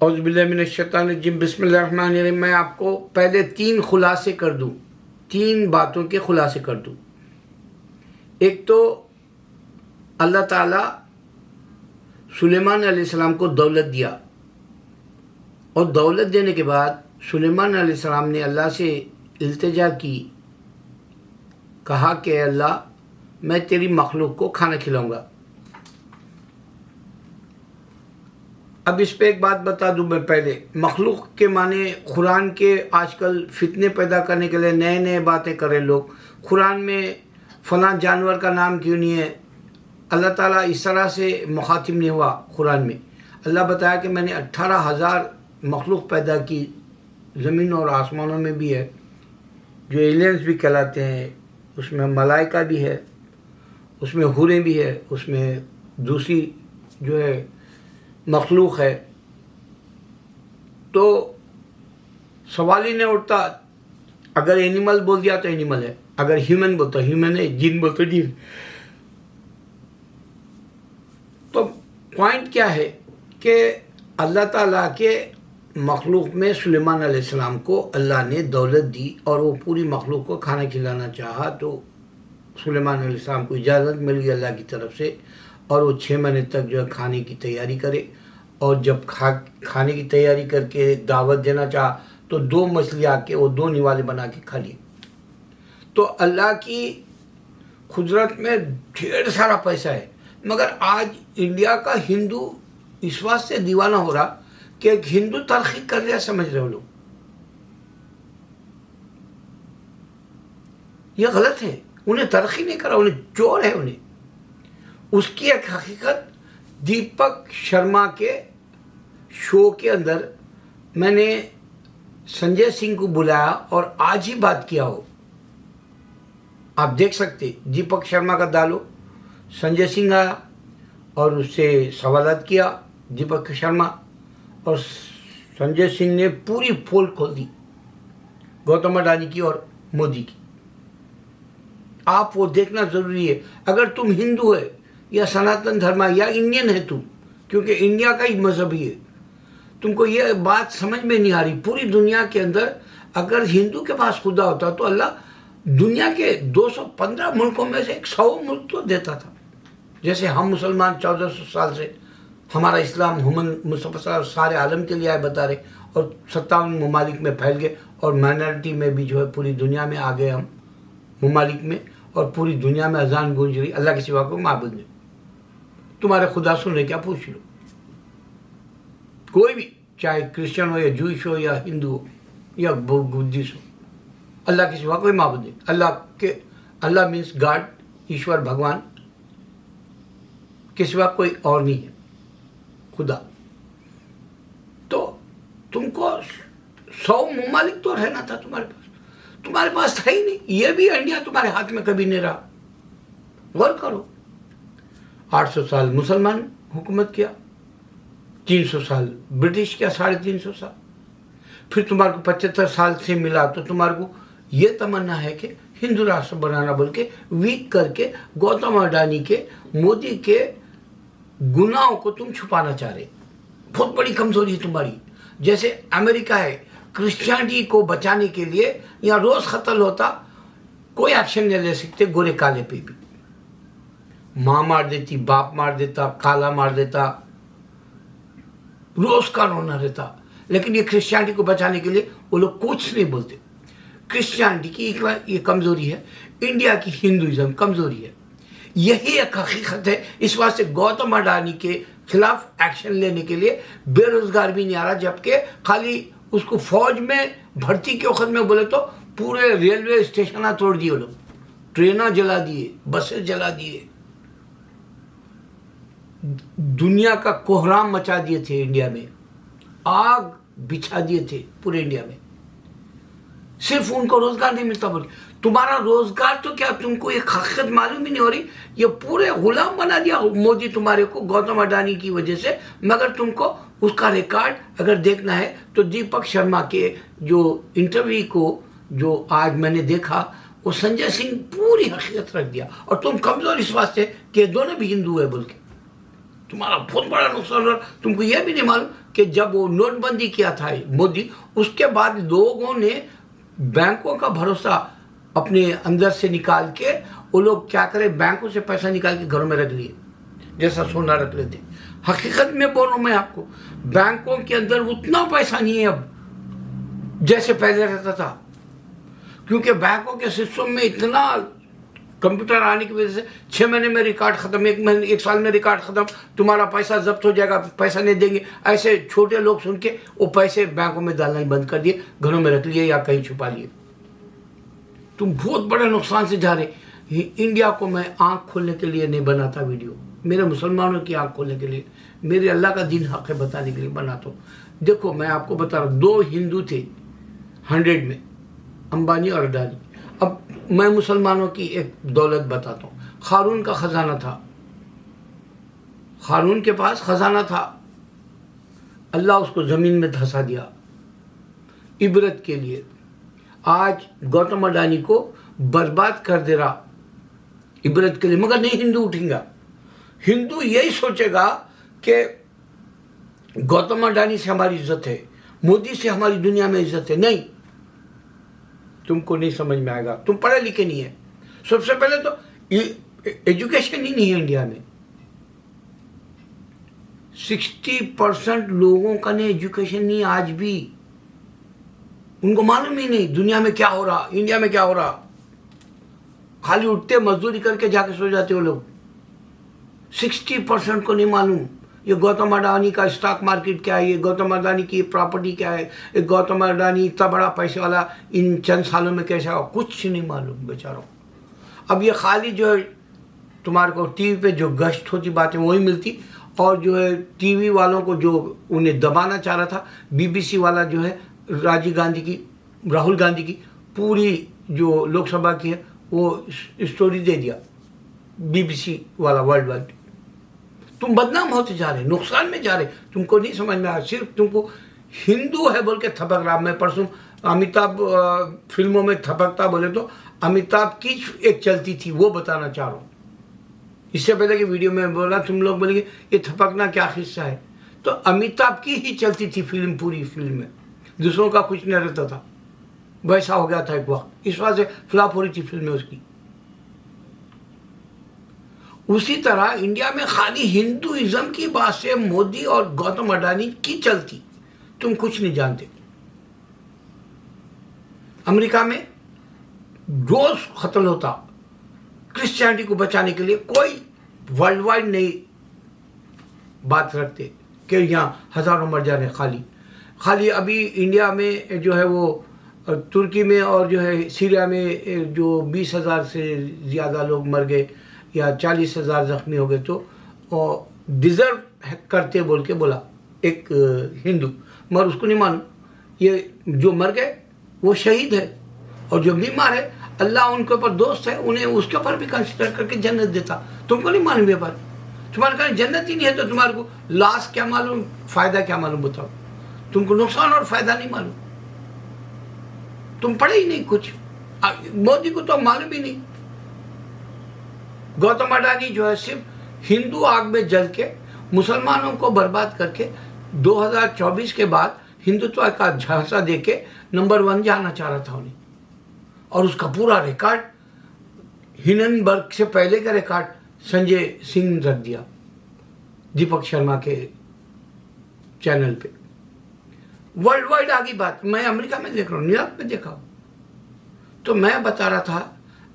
औज़ुबिल्लाहिमिनश्शैतानिर्रजीम बिस्मिल्लाहिर्रहमानिर्रहीम। मैं आपको पहले 3 खुलासे कर दूँ, 3 बातों के खुलासे कर दूँ। एक तो अल्लाह ताला सुलेमान अलैहिस्सलाम को दौलत दिया और दौलत देने के बाद सुलेमान अलैहिस्सलाम ने अल्लाह से इल्तिजा की, कहा कि अल्लाह मैं तेरी मखलूक को खाना खिलाऊंगा। अब इस पे एक बात बता दूं मैं पहले, मखलूक के माने कुरान के आजकल फितने पैदा करने के लिए नए नए बातें कर रहे लोग। कुरान में फ़लाँ जानवर का नाम क्यों नहीं है? अल्लाह ताला इस तरह से मुखातिब नहीं हुआ। कुरान में अल्लाह बताया कि मैंने 18,000 मखलूक पैदा की, ज़मीन और आसमानों में भी है, जो एलियंस भी कहलाते हैं, उसमें मलाइका भी है, उसमें हुरें भी है, उसमें दूसरी जो है मखलूक है। तो सवाल ही नहीं उठता, अगर एनिमल बोल दिया तो एनिमल है, अगर ह्यूमन बोलता ह्यूमन है, जिन बोलते जिन। तो पॉइंट क्या है कि अल्लाह ताला के मखलूक में सुलेमान अलैहिस्सलाम को अल्लाह ने दौलत दी और वो पूरी मखलूक को खाना खिलाना चाहा, तो सुलेमान अलैहिस्सलाम को इजाज़त मिल गई अल्लाह की तरफ से, और वो 6 महीने तक जो है खाने की तैयारी करे। और जब खाने की तैयारी करके दावत देना चाहा तो 2 मछली आके वो 2 निवाले बना के खा लिए। तो अल्लाह की कुदरत में ढेर सारा पैसा है, मगर आज इंडिया का हिंदू इस बात से दीवाना हो रहा कि एक हिंदू तरक्की कर लिया समझ रहे हो लोग। ये गलत है, उन्हें तरक्की नहीं करा, उन्हें चोर है उन्हें। उसकी एक हकीकत दीपक शर्मा के शो के अंदर मैंने संजय सिंह को बुलाया और आज ही बात किया हो, आप देख सकते। दीपक शर्मा का डालो, संजय सिंह आया और उससे सवालात किया दीपक शर्मा, और संजय सिंह ने पूरी पोल खोल दी गौतम अडानी की और मोदी की। आप वो देखना ज़रूरी है। अगर तुम हिंदू है या सनातन धर्म या इंडियन है तुम, क्योंकि इंडिया का ही मजहब ही है, तुमको ये बात समझ में नहीं आ रही। पूरी दुनिया के अंदर अगर हिंदू के पास खुदा होता तो अल्लाह दुनिया के 215 मुल्कों में से 100 मुल्क तो देता था। जैसे हम मुसलमान 1400 साल से हमारा इस्लाम मोहम्मद मुस्तफ़ा सारे आलम के लिए आए बता रहे, और 57 ममालिक में फैल गए, और माइनॉरिटी में भी जो है पूरी दुनिया में आ गए हम ममालिक में, और पूरी दुनिया में अजान गूंज रही अल्लाह के सिवा को माबूद नहीं। तुम्हारे खुदा सुने क्या पूछ लो, कोई भी, चाहे क्रिश्चियन हो या जूइश हो या हिंदू हो या बुद्धिस्ट हो, अल्लाह के सिवा कोई माबूद नहीं। अल्लाह मीन्स गॉड, ईश्वर भगवान के सिवा कोई और नहीं है खुदा। तो तुमको 100 ममालिक तो रहना था तुम्हारे पास था ही नहीं। ये भी इंडिया तुम्हारे हाथ में कभी नहीं रहा। गौर करो, 800 साल मुसलमान हुकूमत किया, 300 साल ब्रिटिश किया, 350 साल, फिर तुम्हारे को 75 साल से मिला, तो तुम्हारे को ये तमन्ना है कि हिंदू राष्ट्र बनाना बोल के वीक करके गौतम अडानी के, मोदी के गुनाहों को तुम छुपाना चाह रहे। बहुत बड़ी कमजोरी है तुम्हारी। जैसे अमेरिका है, क्रिश्चियनिटी को बचाने के लिए यहाँ रोज कत्ल होता, कोई एक्शन नहीं ले सकते, गोरे काले पे भी। माँ मार देती, बाप मार देता, काला मार देता, रोज का रोना रहता, लेकिन ये क्रिश्चियनिटी को बचाने के लिए वो लोग कुछ नहीं बोलते। क्रिश्चियनिटी की ये कमजोरी है, इंडिया की हिंदुइज्म कमजोरी है, यही एक हकीकत है। इस बात से गौतम अडानी के खिलाफ एक्शन लेने के लिए बेरोजगार भी नहीं आ रहा, जबकि खाली उसको फौज में भर्ती के वक्त में बोले तो पूरे रेलवे स्टेशन तोड़ दिए लोग, ट्रेन जला दिए, बसें जला दिए, दुनिया का कोहराम मचा दिए थे, इंडिया में आग बिछा दिए थे पूरे इंडिया में। सिर्फ उनको रोजगार नहीं मिलता बोले। तुम्हारा रोजगार तो क्या, तुमको ये हकीकत मालूम ही नहीं हो रही। ये पूरे गुलाम बना दिया मोदी तुम्हारे को गौतम अडानी की वजह से। मगर तुमको उसका रिकॉर्ड अगर देखना है तो दीपक शर्मा के जो इंटरव्यू को जो आज मैंने देखा, वो संजय सिंह पूरी हकीकत रख दिया, और तुम कमजोर इस बात से कि दोनों भी हिंदू है बोल के। तुम्हारा बहुत बड़ा नुकसान हो। तुमको यह भी नहीं मालूम कि जब वो नोटबंदी किया था मोदी, उसके बाद लोगों ने बैंकों का भरोसा अपने अंदर से निकाल के वो लोग क्या करें, बैंकों से पैसा निकाल के घरों में रख लिए, जैसा सोना रख लेते। हकीकत में बोल रहा हूं मैं आपको, बैंकों के अंदर उतना पैसा नहीं है अब जैसे पहले रहता था, क्योंकि बैंकों के सिस्टम में इतना कंप्यूटर आने की वजह से 6 महीने में रिकॉर्ड खत्म, 1 साल में रिकॉर्ड खत्म, तुम्हारा पैसा जब्त हो जाएगा, पैसा नहीं देंगे। ऐसे छोटे लोग सुन के वो पैसे बैंकों में डालना ही बंद कर दिए, घरों में रख लिए या कहीं छुपा लिए। तुम बहुत बड़े नुकसान से जा रहे। इंडिया को मैं आंख खोलने के लिए नहीं बनाता वीडियो, मेरे मुसलमानों की आंख खोलने के लिए, मेरे अल्लाह का दीन हक है बताने के लिए बनाता हूँ। देखो मैं आपको बता रहा हूँ, 2 हिंदू थे 100 में, अंबानी और अडानी। अब मैं मुसलमानों की एक दौलत बताता हूँ। क़ारून का ख़जाना था, क़ारून के पास ख़जाना था, अल्लाह उसको ज़मीन में धंसा दिया इबरत के लिए। आज गौतम अडानी को बर्बाद कर दे रहा इबरत के लिए, मगर नहीं हिंदू उठेगा। हिंदू यही सोचेगा कि गौतम अडानी से हमारी इज्जत है, मोदी से हमारी दुनिया में इज्जत है। नहीं, तुमको नहीं समझ में आएगा, तुम पढ़े लिखे नहीं है। सबसे पहले तो एजुकेशन ही नहीं है इंडिया में। 60% लोगों का नहीं एजुकेशन नहीं, आज भी उनको मालूम ही नहीं दुनिया में क्या हो रहा, इंडिया में क्या हो रहा। खाली उठते मजदूरी करके जाके सो जाते हो लोग। 60% को नहीं मालूम ये गौतम अडानी का स्टॉक मार्केट क्या है, ये गौतम अडानी की प्रॉपर्टी क्या है, ये गौतम अडानी इतना बड़ा पैसे वाला इन चंद सालों में कैसा हो, कुछ नहीं मालूम बेचारों। अब ये खाली जो है तुम्हारे को टीवी पे जो गश्त होती बातें वही मिलती, और जो है टीवी वालों को जो उन्हें दबाना चाह रहा था, बीबीसी वाला जो है राजीव गांधी की, राहुल गांधी की पूरी जो लोकसभा की है वो स्टोरी दे दिया बीबीसी वाला वर्ल्ड वाइड। तुम बदनाम होते जा रहे, नुकसान में जा रहे, तुमको नहीं समझ में आ रहा। सिर्फ तुमको हिंदू है बोल के थपक रहा। मैं परसों अमिताभ फिल्मों में थपकता बोले तो अमिताभ की एक चलती थी वो बताना चाह रहा हूँ। इससे पहले कि वीडियो में बोला तुम लोग बोलेंगे ये थपकना क्या हिस्सा है, तो अमिताभ की ही चलती थी फिल्म, पूरी फिल्म में दूसरों का कुछ नहीं रहता था। वैसा हो गया था एक वक्त, इस वजह से फ्लॉप हो रही थी फिल्में उसकी। उसी तरह इंडिया में खाली हिंदुइज्म की बात से मोदी और गौतम अडानी की चलती, तुम कुछ नहीं जानते। अमेरिका में रोज कत्ल होता क्रिश्चियनिटी को बचाने के लिए, कोई वर्ल्ड वाइड नहीं बात रखते कि यहाँ हजारों मर जा रहे। खाली अभी इंडिया में जो है वो तुर्की में और जो है सीरिया में जो 20,000 से ज़्यादा लोग मर गए या 40,000 जख्मी हो गए, तो डिज़र्व करते बोल के बोला एक हिंदू, मगर उसको नहीं मालूम ये जो मर गए वो शहीद है, और जो बीमार है अल्लाह उनके ऊपर दोस्त है, उन्हें उसके ऊपर भी कंसिडर करके जन्नत देता। तुमको नहीं मालूम ये बात? तुम्हारे कारण जन्नत ही नहीं है तो तुम्हारे को लॉस क्या मालूम, फ़ायदा क्या मालूम? बताओ, तुमको नुकसान और फ़ायदा नहीं मालूम, तुम पढ़े ही नहीं कुछ। मोदी को तो मालूम ही नहीं। गौतम अडानी जो है सिर्फ हिंदू आग में जल के मुसलमानों को बर्बाद करके 2024 के बाद हिंदुत्व का झांसा देके नंबर 1 जाना चाह रहा था उन्हें, और उसका पूरा रिकॉर्ड हिंडनबर्ग से पहले का रिकॉर्ड संजय सिंह ने रख दिया दीपक शर्मा के चैनल पे। वर्ल्ड वाइड आ गई बात। मैं अमेरिका में देख रहा हूँ, न्यूयॉर्क में देखा हूँ। तो मैं बता रहा था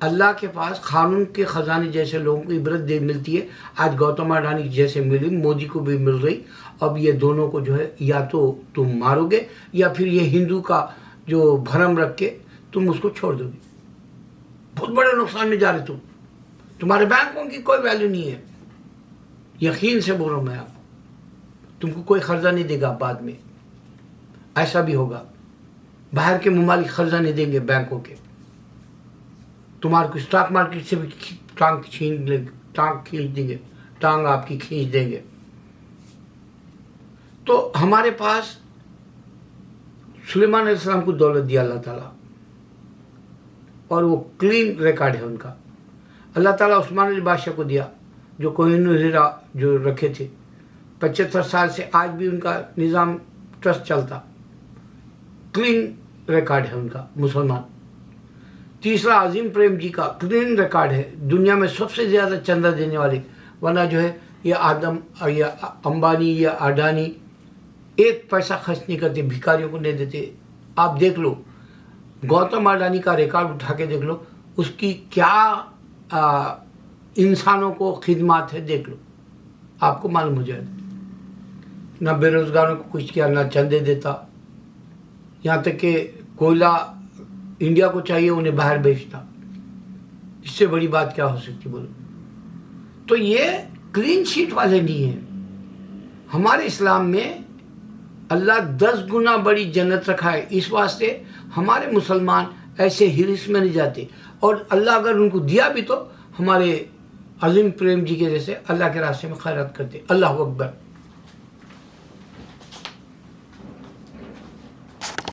अल्लाह के पास कानून के ख़जाने जैसे लोगों को इबरत दे मिलती है। आज गौतम अडानी जैसे मिली, मोदी को भी मिल रही। अब ये दोनों को जो है या तो तुम मारोगे या फिर ये हिंदू का जो भरम रख के तुम उसको छोड़ दोगे। बहुत बड़े नुकसान में जा रहे तुम। तुम्हारे बैंकों की कोई वैल्यू नहीं है, यकीन से बोल रहा हूँ मैं आपको। तुमको कोई कर्जा नहीं देगा बाद में, ऐसा भी होगा। बाहर के ममालिक कर्जा नहीं देंगे बैंकों के, तुम्हारे को स्टॉक मार्केट से भी टांग खींच देंगे, टांग आपकी खींच देंगे। तो हमारे पास सुलेमान अलैहिस्सलाम को दौलत दिया अल्लाह ताला, और वो क्लीन रिकॉर्ड है उनका। अल्लाह ताला उस्मान अली बादशाह को दिया जो कोहिनूर हीरा जो रखे थे, 75 साल से आज भी उनका निज़ाम ट्रस्ट चलता, क्लीन रिकॉर्ड है उनका मुसलमान। तीसरा अजीम प्रेम जी का क्लीन रिकॉर्ड है, दुनिया में सबसे ज़्यादा चंदा देने वाले, वरना जो है ये आदम या अंबानी या अडानी एक पैसा खर्च नहीं करते, भिखारियों को नहीं देते। आप देख लो गौतम अडानी का रिकॉर्ड उठा के देख लो, उसकी क्या इंसानों को खिदमत है, देख लो, आपको मालूम हो जाएगा। ना बेरोजगारों को कुछ किया, ना चंदे देता, यहाँ तक कि कोयला इंडिया को चाहिए उन्हें बाहर बेचता। इससे बड़ी बात क्या हो सकती बोलो। तो ये क्लीन शीट वाले नहीं है। हमारे इस्लाम में अल्लाह 10 गुना बड़ी जन्नत रखा है, इस वास्ते हमारे मुसलमान ऐसे हिरिस में नहीं जाते। और अल्लाह अगर उनको दिया भी तो हमारे अजीम प्रेम जी के जैसे अल्लाह के रास्ते में खैरात करते। अल्लाह अकबर।